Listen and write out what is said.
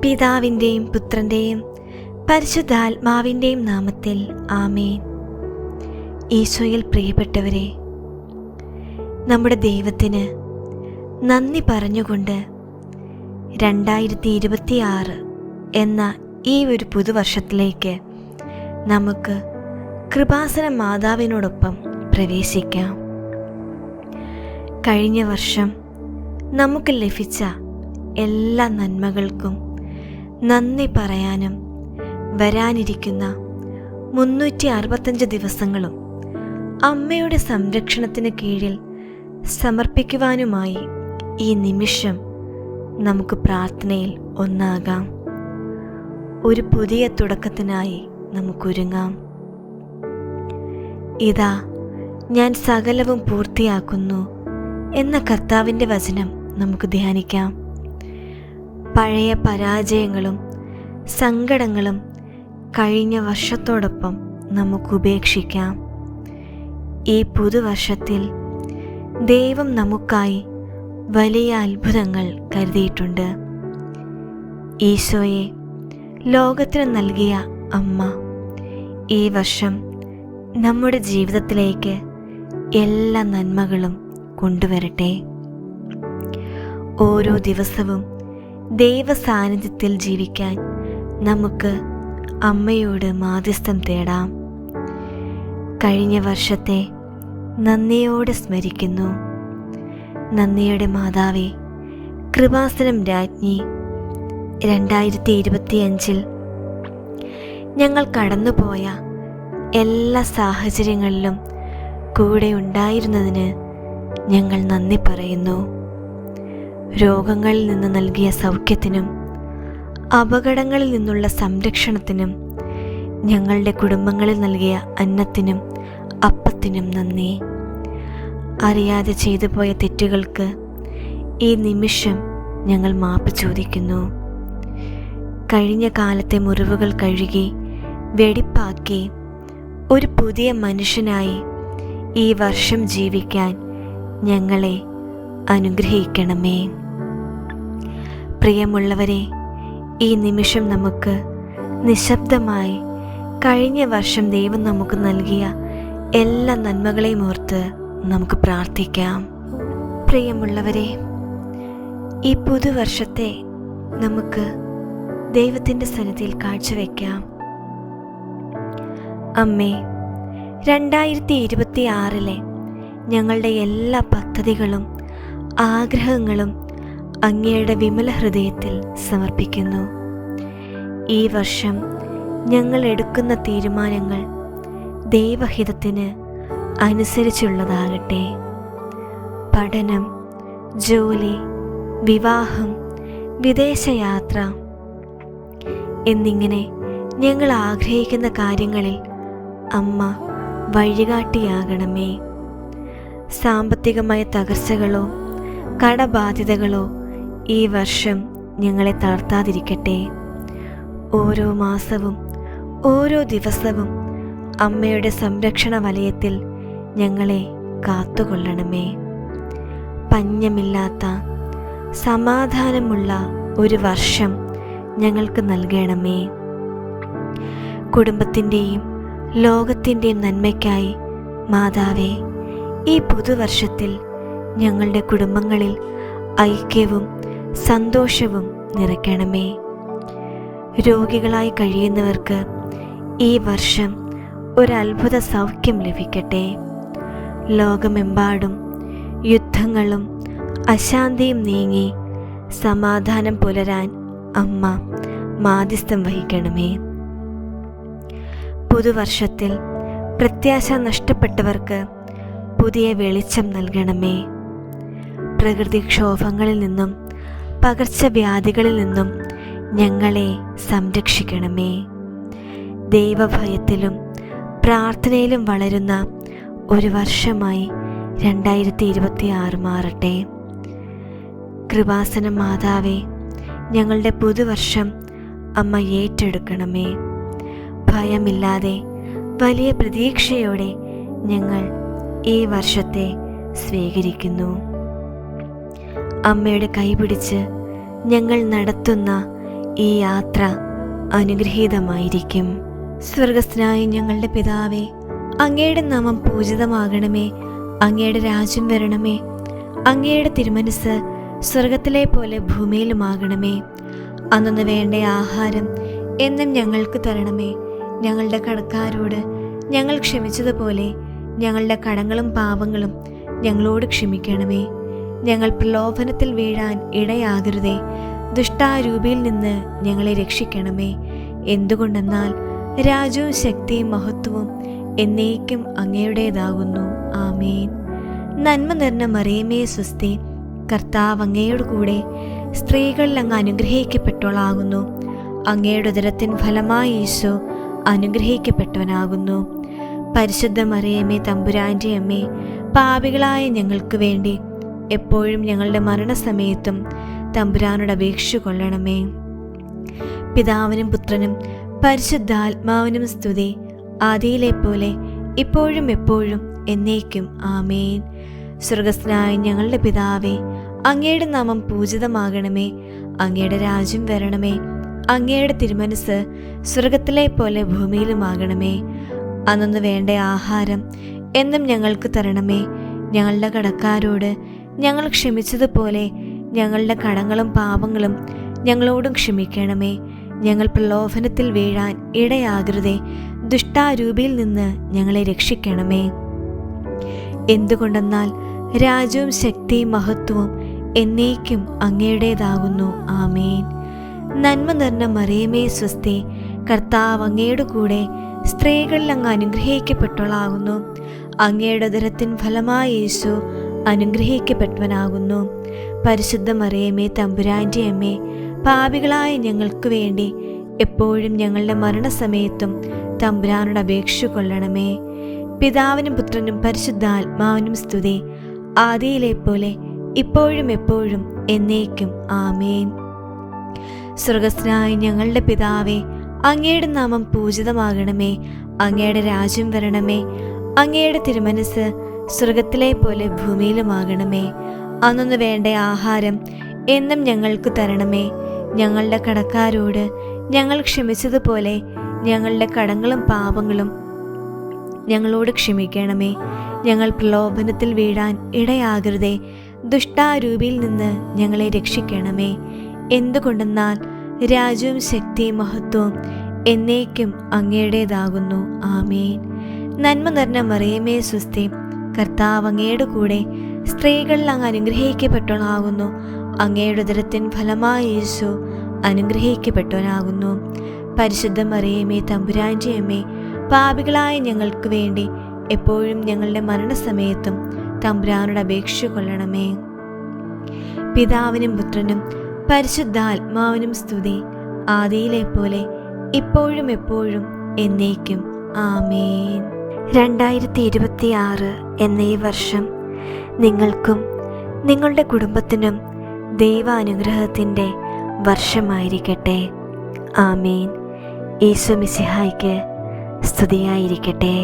പിതാവിൻ്റെയും പുത്രൻ്റെയും പരിശുദ്ധാത്മാവിൻ്റെയും നാമത്തിൽ ആമേൻ. ഈശോയിൽ പ്രിയപ്പെട്ടവരെ, നമ്മുടെ ദൈവത്തിന് നന്ദി പറഞ്ഞുകൊണ്ട് 2026 എന്ന ഈ ഒരു പുതുവർഷത്തിലേക്ക് നമുക്ക് കൃപാസന മാതാവിനോടൊപ്പം പ്രവേശിക്കാം. കഴിഞ്ഞ വർഷം നമുക്ക് ലഭിച്ച എല്ലാ നന്മകൾക്കും നന്ദി പറയാനും വരാനിരിക്കുന്ന 365 ദിവസങ്ങളും അമ്മയുടെ സംരക്ഷണത്തിന് കീഴിൽ സമർപ്പിക്കുവാനുമായി ഈ നിമിഷം നമുക്ക് പ്രാർത്ഥനയിൽ ഒന്നാകാം. ഒരു പുതിയ തുടക്കത്തിനായി നമുക്കൊരുങ്ങാം. ഇതാ ഞാൻ സകലവും പൂർത്തിയാക്കുന്നു എന്ന കർത്താവിൻ്റെ വചനം നമുക്ക് ധ്യാനിക്കാം. പഴയ പരാജയങ്ങളും സങ്കടങ്ങളും കഴിഞ്ഞ വർഷത്തോടൊപ്പം നമുക്ക് ഉപേക്ഷിക്കാം. ഈ പുതുവർഷത്തിൽ ദൈവം നമുക്കായി വലിയ അത്ഭുതങ്ങൾ കരുതിയിട്ടുണ്ട്. ഈശോയെ ലോകത്തിന് നൽകിയ അമ്മ ഈ വർഷം നമ്മുടെ ജീവിതത്തിലേക്ക് എല്ലാ നന്മകളും കൊണ്ടുവരട്ടെ. ഓരോ ദിവസവും ദൈവ സാന്നിധ്യത്തിൽ ജീവിക്കാൻ നമുക്ക് അമ്മയോട് മാധ്യസ്ഥം തേടാം. കഴിഞ്ഞ വർഷത്തെ നന്ദിയോടെ സ്മരിക്കുന്നു. നന്ദിയുടെ മാതാവേ, കൃപാസനം രാജ്ഞി, 2025 ഞങ്ങൾ കടന്നുപോയ എല്ലാ സാഹചര്യങ്ങളിലും കൂടെ ഉണ്ടായിരുന്നതിന് ഞങ്ങൾ നന്ദി പറയുന്നു. രോഗങ്ങളിൽ നിന്ന് നൽകിയ സൗഖ്യത്തിനും അപകടങ്ങളിൽ നിന്നുള്ള സംരക്ഷണത്തിനും ഞങ്ങളുടെ കുടുംബങ്ങളിൽ നൽകിയ അന്നത്തിനും അപ്പത്തിനും നന്ദി. അറിയാതെ ചെയ്തു പോയ തെറ്റുകൾക്ക് ഈ നിമിഷം ഞങ്ങൾ മാപ്പ് ചോദിക്കുന്നു. കഴിഞ്ഞ കാലത്തെ മുറിവുകൾ കഴുകി വെടിപ്പാക്കി ഒരു പുതിയ മനുഷ്യനായി ഈ വർഷം ജീവിക്കാൻ ഞങ്ങളെ അനുഗ്രഹിക്കണമേ. പ്രിയമുള്ളവരെ, ഈ നിമിഷം നമുക്ക് നിശബ്ദമായി കഴിഞ്ഞ വർഷം ദൈവം നമുക്ക് നൽകിയ എല്ലാ നന്മകളെയും ഓർത്ത് നമുക്ക് പ്രാർത്ഥിക്കാം. പ്രിയമുള്ളവരെ, ഈ പുതുവർഷത്തെ നമുക്ക് ദൈവത്തിൻ്റെ സന്നിധിയിൽ കാഴ്ചവെക്കാം. അമ്മേ, 2026 ഞങ്ങളുടെ എല്ലാ പദ്ധതികളും ആഗ്രഹങ്ങളും അങ്ങയുടെ വിമല ഹൃദയത്തിൽ സമർപ്പിക്കുന്നു. ഈ വർഷം ഞങ്ങൾ എടുക്കുന്ന തീരുമാനങ്ങൾ ദൈവഹിതത്തിന് അനുസരിച്ചുള്ളതാകട്ടെ. പഠനം, ജോലി, വിവാഹം, വിദേശയാത്ര എന്നിങ്ങനെ ഞങ്ങൾ ആഗ്രഹിക്കുന്ന കാര്യങ്ങളിൽ അമ്മ വഴികാട്ടിയാകണമേ. സാമ്പത്തികമായ തകർച്ചകളോ കടബാധ്യതകളോ ഈ വർഷം ഞങ്ങളെ തളർത്താതിരിക്കട്ടെ. ഓരോ മാസവും ഓരോ ദിവസവും അമ്മയുടെ സംരക്ഷണ വലയത്തിൽ ഞങ്ങളെ കാത്തുകൊള്ളണമേ. പഞ്ഞമില്ലാത്ത സമാധാനമുള്ള ഒരു വർഷം ഞങ്ങൾക്ക് നൽകണമേ. കുടുംബത്തിൻ്റെയും ലോകത്തിൻ്റെയും നന്മയ്ക്കായി മാതാവേ, ഈ പുതുവർഷത്തിൽ ഞങ്ങളുടെ കുടുംബങ്ങളിൽ ഐക്യവും സന്തോഷവും നിറയ്ക്കണമേ. രോഗികളായി കഴിയുന്നവർക്ക് ഈ വർഷം ഒരത്ഭുത സൗഖ്യം ലഭിക്കട്ടെ. ലോകമെമ്പാടും യുദ്ധങ്ങളും അശാന്തിയും നീങ്ങി സമാധാനം പുലരാൻ അമ്മ മാധ്യസ്ഥം വഹിക്കണമേ. പുതുവർഷത്തിൽ പ്രത്യാശ നഷ്ടപ്പെട്ടവർക്ക് പുതിയ വെളിച്ചം നൽകണമേ. പ്രകൃതിക്ഷോഭങ്ങളിൽ നിന്നും പകർച്ചവ്യാധികളിൽ നിന്നും ഞങ്ങളെ സംരക്ഷിക്കണമേ. ദൈവഭയത്തിലും പ്രാർത്ഥനയിലും വളരുന്ന ഒരു വർഷമായി 2026 മാറട്ടെ. കൃപാസന മാതാവേ, ഞങ്ങളുടെ പുതുവർഷം അമ്മ ഏറ്റെടുക്കണമേ. ഭയമില്ലാതെ വലിയ പ്രതീക്ഷയോടെ ഞങ്ങൾ ഈ വർഷത്തെ സ്വീകരിക്കുന്നു. അമ്മയുടെ കൈപിടിച്ച് ഞങ്ങൾ നടത്തുന്ന ഈ യാത്ര അനുഗ്രഹീതമായിരിക്കും. സ്വർഗസ്ഥനായ ഞങ്ങളുടെ പിതാവേ, അങ്ങയുടെ നാമം പൂജിതമാകണമേ. അങ്ങയുടെ രാജ്യം വരണമേ. അങ്ങയുടെ തിരുമനസ് സ്വർഗത്തിലെ പോലെ ഭൂമിയിലുമാകണമേ. അന്നു വേണ്ട ആഹാരം എന്നും ഞങ്ങൾക്ക് തരണമേ. ഞങ്ങളുടെ കടക്കാരോട് ഞങ്ങൾ ക്ഷമിച്ചതുപോലെ ഞങ്ങളുടെ കടങ്ങളും പാപങ്ങളും ഞങ്ങളോട് ക്ഷമിക്കണമേ. ഞങ്ങൾ പ്രലോഭനത്തിൽ വീഴാൻ ഇടയാകരുതേ. ദുഷ്ടാരൂപിയിൽ നിന്ന് ഞങ്ങളെ രക്ഷിക്കണമേ. എന്തുകൊണ്ടെന്നാൽ രാജ്യവും ശക്തിയും മഹത്വവും എന്നേക്കും അങ്ങയുടേതാകുന്നു. ആമേൻ. നന്മ നിറഞ്ഞ മറിയമേ സ്വസ്തി, കർത്താവ് അങ്ങയോട് കൂടെ സ്ത്രീകളിൽ അങ്ങ് അനുഗ്രഹിക്കപ്പെട്ടവളാകുന്നു. അങ്ങയുടെ ഉദരത്തിൻ ഫലമായി ഈശോ അനുഗ്രഹിക്കപ്പെട്ടവനാകുന്നു. പരിശുദ്ധ മറിയമേ തമ്പുരാൻ്റെ അമ്മേ, പാപികളായ ഞങ്ങൾക്ക് വേണ്ടി എപ്പോഴും ഞങ്ങളുടെ മരണസമയത്തും തമ്പുരാനോട് അപേക്ഷിച്ചു കൊള്ളണമേ. പിതാവിനും പുത്രനും പരിശുദ്ധാത്മാവിനും സ്തുതി, ആദിയിലെ പോലെ ഇപ്പോഴും എപ്പോഴും എന്നേക്കും. ആമേൻ. സ്വർഗസ്ഥനായ ഞങ്ങളുടെ പിതാവേ, അങ്ങയുടെ നാമം പൂജിതമാകണമേ. അങ്ങയുടെ രാജ്യം വരണമേ. അങ്ങയുടെ തിരുമനസ് സ്വർഗത്തിലെ പോലെ ഭൂമിയിലുമാകണമേ. അന്നു വേണ്ട ആഹാരം എന്നും ഞങ്ങൾക്ക് തരണമേ. ഞങ്ങളുടെ കടക്കാരോട് ഞങ്ങൾ ക്ഷമിച്ചതുപോലെ ഞങ്ങളുടെ കടങ്ങളും പാപങ്ങളും ഞങ്ങളോടും ക്ഷമിക്കണമേ. ഞങ്ങൾ പ്രലോഭനത്തിൽ വീഴാൻ ഇടയാകരുതേ. ദുഷ്ടാരൂപിയിൽ നിന്ന് ഞങ്ങളെ രക്ഷിക്കണമേ. എന്തുകൊണ്ടെന്നാൽ രാജ്യവും ശക്തിയും മഹത്വവും എന്നേക്കും അങ്ങയുടേതാകുന്നു. ആമേൻ. നന്മ നിറഞ്ഞ മറിയമേ സ്വസ്തി, കർത്താവ് അങ്ങയുടെ കൂടെ സ്ത്രീകളിൽ അങ്ങ് അനുഗ്രഹിക്കപ്പെട്ടവളാകുന്നു. അങ്ങയുടെ ഉദരത്തിൻ ഫലമായി യേശു അനുഗ്രഹിക്കപ്പെട്ടവനാകുന്നു. പരിശുദ്ധ മറിയമേ തമ്പുരാൻ്റെ അമ്മേ, പാപികളായ ഞങ്ങൾക്ക് വേണ്ടി എപ്പോഴും ഞങ്ങളുടെ മരണസമയത്തും തമ്പുരാനോട് അപേക്ഷിച്ചു കൊള്ളണമേ. പിതാവിനും പുത്രനും പരിശുദ്ധാത്മാവിനും സ്തുതി, ആദിയിലെ പോലെ ഇപ്പോഴും എപ്പോഴും എന്നേക്കും. ആമേൻ. സ്വർഗസ്ഥനായ ഞങ്ങളുടെ പിതാവേ, അങ്ങയുടെ നാമം പൂജിതമാകണമേ. അങ്ങയുടെ രാജ്യം വരണമേ. അങ്ങയുടെ തിരുമനസ് സ്വർഗത്തിലെ പോലെ ഭൂമിയിലുമാകണമേ. അന്നു വേണ്ട ആഹാരം എന്നും ഞങ്ങൾക്ക് തരണമേ. ഞങ്ങളുടെ കടക്കാരോട് ഞങ്ങൾ ക്ഷമിച്ചതുപോലെ ഞങ്ങളുടെ കടങ്ങളും പാപങ്ങളും ഞങ്ങളോട് ക്ഷമിക്കണമേ. ഞങ്ങൾ പ്രലോഭനത്തിൽ വീഴാൻ ഇടയാകരുതേ. ദുഷ്ടാരൂപിയിൽ നിന്ന് ഞങ്ങളെ രക്ഷിക്കണമേ. എന്തുകൊണ്ടെന്നാൽ രാജ്യവും ശക്തിയും മഹത്വവും എന്നേക്കും അങ്ങയുടേതാകുന്നു. ആമേൻ. നന്മ നിറഞ്ഞ മറിയമേ സ്വസ്തി, കർത്താവ് അങ്ങയുടെ കൂടെ സ്ത്രീകളിൽ അങ്ങ് അനുഗ്രഹിക്കപ്പെട്ടവളാകുന്നു. അങ്ങയുടെ ഉദരത്തിൻ ഫലമായി യേശു അനുഗ്രഹിക്കപ്പെട്ടവനാകുന്നു. പരിശുദ്ധ മറിയമേ തമ്പുരാൻ്റെ അമ്മേ, പാപികളായ ഞങ്ങൾക്ക് വേണ്ടി എപ്പോഴും ഞങ്ങളുടെ മരണസമയത്തും തമ്പുരാനോട് അപേക്ഷിച്ചു കൊള്ളണമേ. പിതാവിനും പുത്രനും പരിശുദ്ധാത്മാവിനും സ്തുതി, ആദിയിലെ പോലെ ഇപ്പോഴും എപ്പോഴും എന്നേക്കും. ആമേൻ. 2026 എന്ന ഈ വർഷം നിങ്ങൾക്കും നിങ്ങളുടെ കുടുംബത്തിനും ദൈവാനുഗ്രഹത്തിൻ്റെ വർഷമായിരിക്കട്ടെ. ആമേൻ. ഈശോ മിശിഹായ്ക്ക് സ്തുതിയായിരിക്കട്ടെ.